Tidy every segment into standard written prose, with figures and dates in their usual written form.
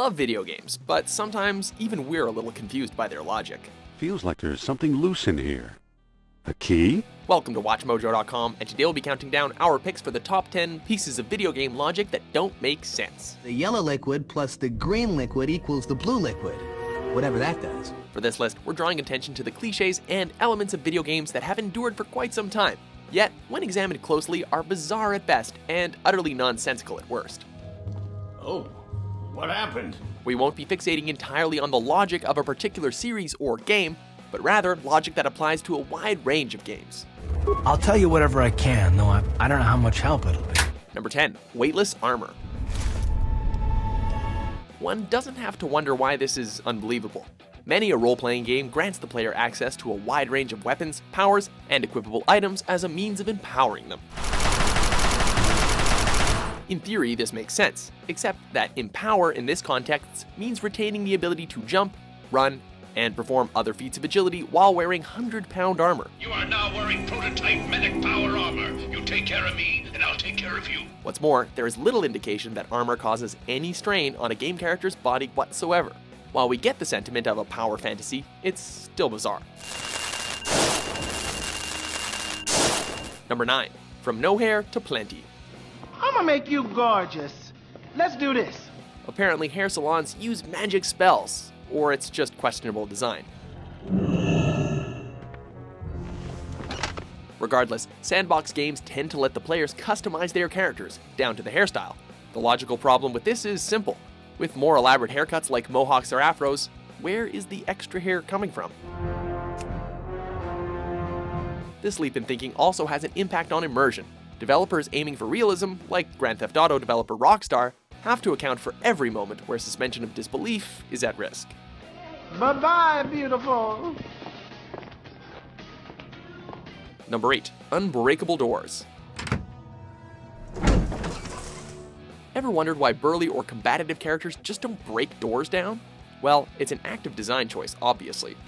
love video games, but sometimes even we're a little confused by their logic. Feels like there's something loose in here. A key? Welcome to WatchMojo.com, and today we'll be counting down our picks for the top 10 pieces of video game logic that don't make sense. The yellow liquid plus the green liquid equals the blue liquid, whatever that does. For this list, we're drawing attention to the cliches and elements of video games that have endured for quite some time, yet, when examined closely, are bizarre at best and utterly nonsensical at worst. Oh, what happened? We won't be fixating entirely on the logic of a particular series or game, but rather logic that applies to a wide range of games. I'll tell you whatever I can, though I don't know how much help it'll be. Number 10. Weightless Armour. One doesn't have to wonder why this is unbelievable. Many a role-playing game grants the player access to a wide range of weapons, powers, and equipable items as a means of empowering them. In theory, this makes sense, except that empower in this context means retaining the ability to jump, run, and perform other feats of agility while wearing 100-pound armor. You are now wearing prototype medic power armor. You take care of me, and I'll take care of you. What's more, there is little indication that armor causes any strain on a game character's body whatsoever. While we get the sentiment of a power fantasy, it's still bizarre. Number 9. From no hair to plenty. I'ma make you gorgeous. Let's do this. Apparently, hair salons use magic spells, or it's just questionable design. Regardless, sandbox games tend to let the players customize their characters, down to the hairstyle. The logical problem with this is simple. With more elaborate haircuts like mohawks or afros, where is the extra hair coming from? This leap in thinking also has an impact on immersion. Developers aiming for realism, like Grand Theft Auto developer Rockstar, have to account for every moment where suspension of disbelief is at risk. Bye-bye, beautiful. Number 8. Unbreakable doors. Ever wondered why burly or combative characters just don't break doors down? Well, it's an active design choice, obviously.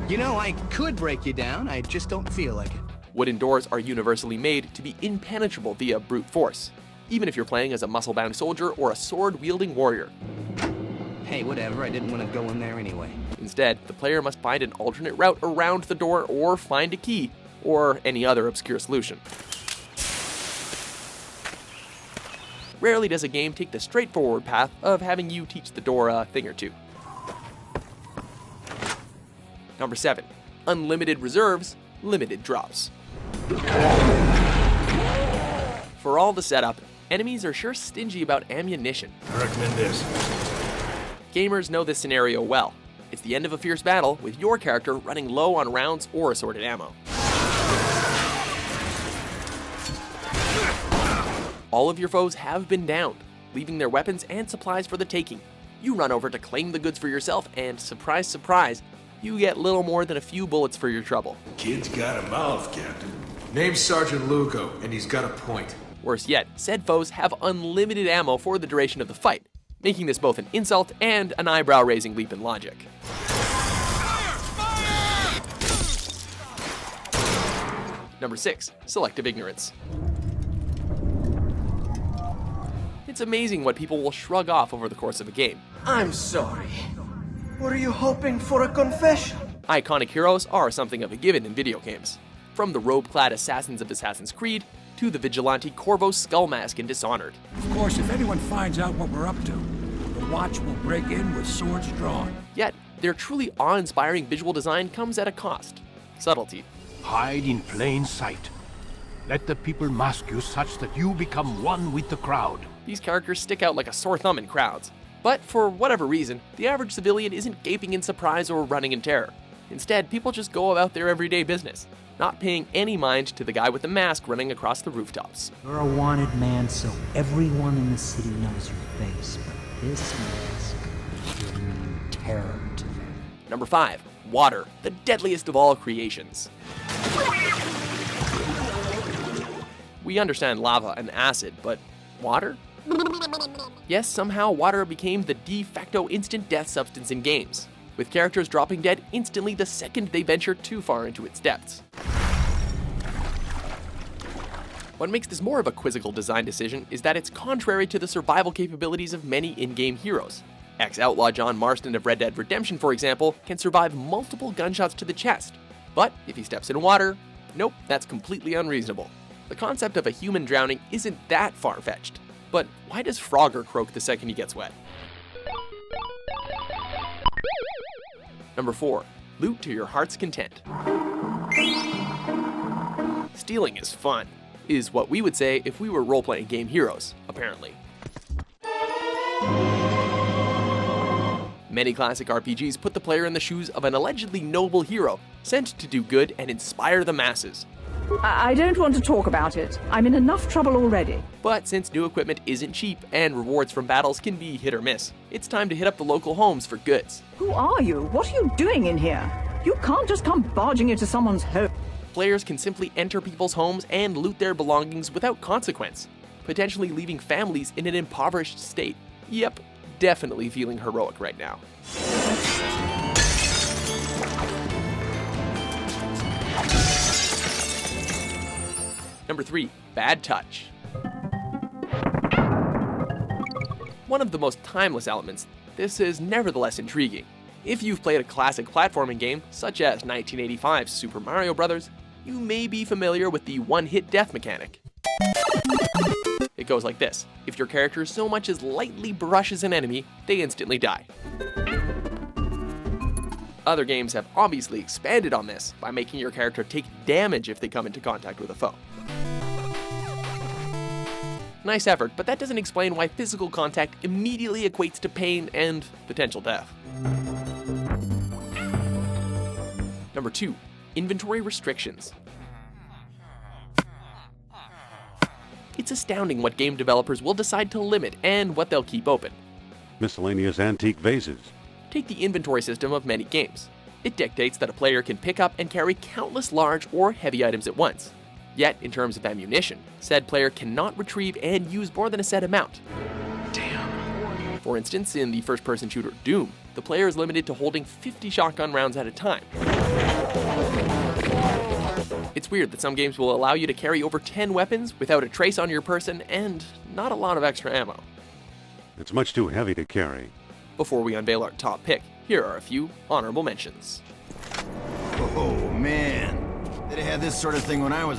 You know, I could break you down, I just don't feel like it. Wooden doors are universally made to be impenetrable via brute force, even if you're playing as a muscle-bound soldier or a sword-wielding warrior. Hey, whatever, I didn't want to go in there anyway. Instead, the player must find an alternate route around the door or find a key, or any other obscure solution. Rarely does a game take the straightforward path of having you teach the door a thing or two. Number 7. Unlimited reserves, limited drops. For all the setup, enemies are sure stingy about ammunition. I recommend this. Gamers know this scenario well. It's the end of a fierce battle with your character running low on rounds or assorted ammo. All of your foes have been downed, leaving their weapons and supplies for the taking. You run over to claim the goods for yourself and, surprise, surprise, you get little more than a few bullets for your trouble. Kid's got a mouth, Captain. Name's Sergeant Lugo, and he's got a point. Worse yet, said foes have unlimited ammo for the duration of the fight, making this both an insult and an eyebrow-raising leap in logic. Number 6. Selective Ignorance. It's amazing what people will shrug off over the course of a game. I'm sorry. Were you hoping for a confession? Iconic heroes are something of a given in video games. From the robe-clad assassins of Assassin's Creed, to the vigilante Corvo Skullmask in Dishonored. Of course, if anyone finds out what we're up to, the Watch will break in with swords drawn. Yet, their truly awe-inspiring visual design comes at a cost. Subtlety. Hide in plain sight. Let the people mask you such that you become one with the crowd. These characters stick out like a sore thumb in crowds. But for whatever reason, the average civilian isn't gaping in surprise or running in terror. Instead, people just go about their everyday business, not paying any mind to the guy with the mask running across the rooftops. You're a wanted man, so everyone in the city knows your face, but this mask will mean terror to them. Number 5. Water, the deadliest of all creations. We understand lava and acid, but water? Yes, somehow water became the de facto instant death substance in games, with characters dropping dead instantly the second they venture too far into its depths. What makes this more of a quizzical design decision is that it's contrary to the survival capabilities of many in-game heroes. Ex-outlaw John Marston of Red Dead Redemption, for example, can survive multiple gunshots to the chest. But if he steps in water, nope, that's completely unreasonable. The concept of a human drowning isn't that far-fetched. But why does Frogger croak the second he gets wet? Number 4. Loot to your heart's content. Stealing is fun, is what we would say if we were role-playing game heroes, apparently. Many classic RPGs put the player in the shoes of an allegedly noble hero, sent to do good and inspire the masses. I don't want to talk about it. I'm in enough trouble already. But since new equipment isn't cheap and rewards from battles can be hit or miss, it's time to hit up the local homes for goods. Who are you? What are you doing in here? You can't just come barging into someone's home. Players can simply enter people's homes and loot their belongings without consequence, potentially leaving families in an impoverished state. Yep, definitely feeling heroic right now. Number 3. Bad touch. One of the most timeless elements, this is nevertheless intriguing. If you've played a classic platforming game, such as 1985's Super Mario Bros., you may be familiar with the one-hit death mechanic. It goes like this. If your character so much as lightly brushes an enemy, they instantly die. Other games have obviously expanded on this by making your character take damage if they come into contact with a foe. Nice effort, but that doesn't explain why physical contact immediately equates to pain and potential death. Number 2. Inventory restrictions. It's astounding what game developers will decide to limit and what they'll keep open. Miscellaneous antique vases. Take the inventory system of many games. It dictates that a player can pick up and carry countless large or heavy items at once. Yet, in terms of ammunition, said player cannot retrieve and use more than a set amount. Damn. For instance, in the first-person shooter Doom, the player is limited to holding 50 shotgun rounds at a time. It's weird that some games will allow you to carry over 10 weapons without a trace on your person and not a lot of extra ammo. It's much too heavy to carry. Before we unveil our top pick, here are a few honorable mentions. Oh man, they had this sort of thing when I was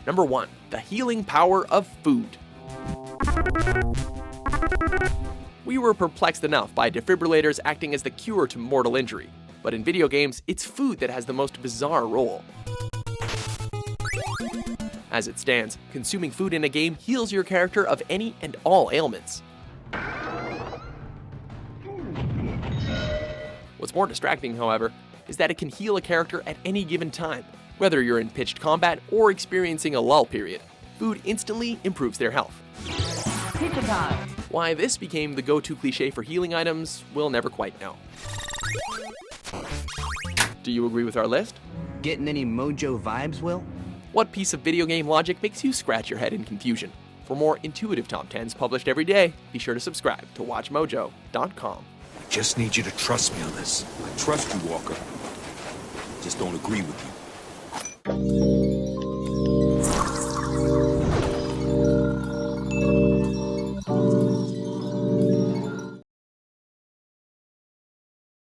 Number 1. The healing power of food. We were perplexed enough by defibrillators acting as the cure to mortal injury, but in video games, it's food that has the most bizarre role. As it stands, consuming food in a game heals your character of any and all ailments. What's more distracting, however, is that it can heal a character at any given time. Whether you're in pitched combat or experiencing a lull period, food instantly improves their health. Pizza time. Why this became the go-to cliche for healing items, we'll never quite know. Do you agree with our list? Getting any Mojo vibes, Will? What piece of video game logic makes you scratch your head in confusion? For more intuitive top 10s published every day, be sure to subscribe to WatchMojo.com. I just need you to trust me on this. I trust you, Walker. Just don't agree with you.